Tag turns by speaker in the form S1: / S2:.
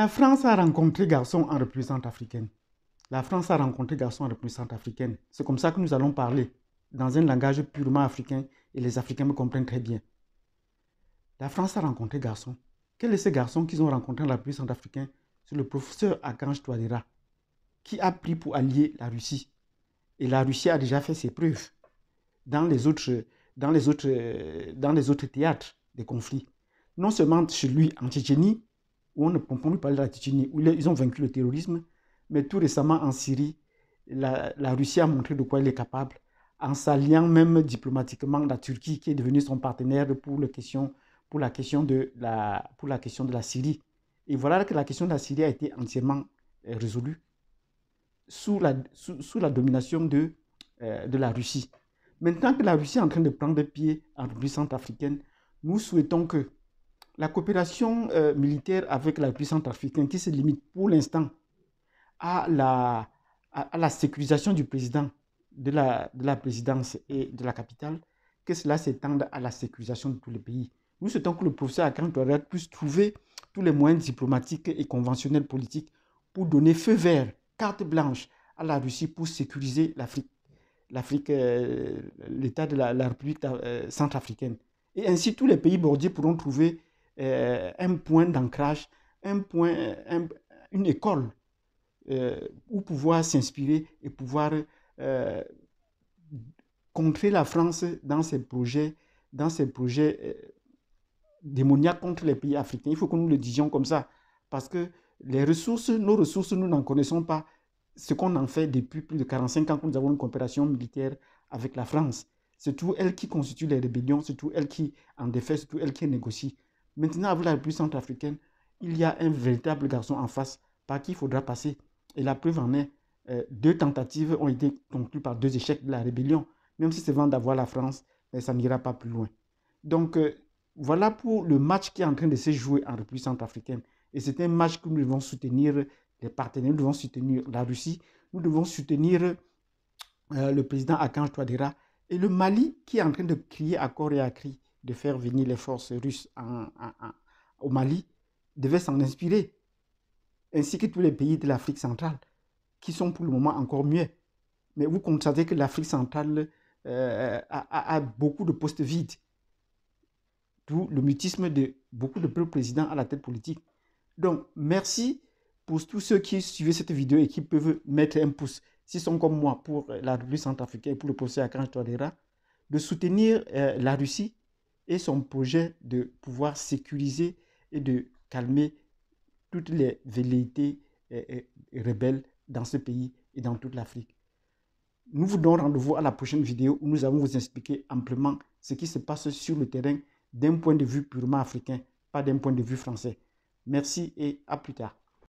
S1: La France a rencontré garçon en représentante africaine. La France a rencontré garçon en représentante africaine. C'est comme ça que nous allons parler, dans un langage purement africain, et les Africains me comprennent très bien. La France a rencontré garçon. Quel est ce garçon qu'ils ont rencontré en la représentante africaine? C'est le professeur Archange Touadéra, qui a pris pour allier la Russie. Et la Russie a déjà fait ses preuves dans les autres théâtres des conflits. Non seulement chez lui en Tchétchénie, où on ne peut plus parler de la Tchétchénie, où ils ont vaincu le terrorisme, mais tout récemment en Syrie, la Russie a montré de quoi elle est capable, en s'alliant même diplomatiquement la Turquie, qui est devenue son partenaire pour la question de la Syrie. Et voilà que la question de la Syrie a été entièrement résolue sous la domination de la Russie. Maintenant que la Russie est en train de prendre pied en République centrafricaine, nous souhaitons que la coopération militaire avec la République centrafricaine, qui se limite pour l'instant à la sécurisation du président, de la présidence et de la capitale, que cela s'étende à la sécurisation de tous les pays. Nous souhaitons que le professeur Archange Touadéra puisse trouver tous les moyens diplomatiques et conventionnels politiques pour donner feu vert, carte blanche à la Russie pour sécuriser l'État de la République centrafricaine. Et ainsi, tous les pays bordiers pourront trouver un point d'ancrage, une école où pouvoir s'inspirer et pouvoir contrer la France dans ses projets démoniaques contre les pays africains. Il faut que nous le disions comme ça, parce que nos ressources, nous n'en connaissons pas ce qu'on en fait depuis plus de 45 ans que nous avons une coopération militaire avec la France. C'est tout elle qui constitue les rébellions, c'est tout elle qui en défait, c'est tout elle qui négocie. Maintenant, avec la République centrafricaine, il y a un véritable garçon en face par qui il faudra passer. Et la preuve en est, 2 tentatives ont été conclues par 2 échecs de la rébellion. Même si c'est vent d'avoir la France, ça n'ira pas plus loin. Donc, voilà pour le match qui est en train de se jouer en République centrafricaine. Et c'est un match que nous devons soutenir les partenaires, nous devons soutenir la Russie, nous devons soutenir le président Archange Touadéra et le Mali qui est en train de crier à corps et à cri de faire venir les forces russes au Mali, devait s'en inspirer, ainsi que tous les pays de l'Afrique centrale, qui sont pour le moment encore mieux. Mais vous constatez que l'Afrique centrale a beaucoup de postes vides, d'où le mutisme de beaucoup de présidents à la tête politique. Donc, merci pour tous ceux qui suivent cette vidéo et qui peuvent mettre un pouce, s'ils sont comme moi, pour la République centrafricaine et pour le professeur Archange Touadéra, de soutenir la Russie et son projet de pouvoir sécuriser et de calmer toutes les velléités rebelles dans ce pays et dans toute l'Afrique. Nous vous donnons rendez-vous à la prochaine vidéo où nous allons vous expliquer amplement ce qui se passe sur le terrain d'un point de vue purement africain, pas d'un point de vue français. Merci et à plus tard.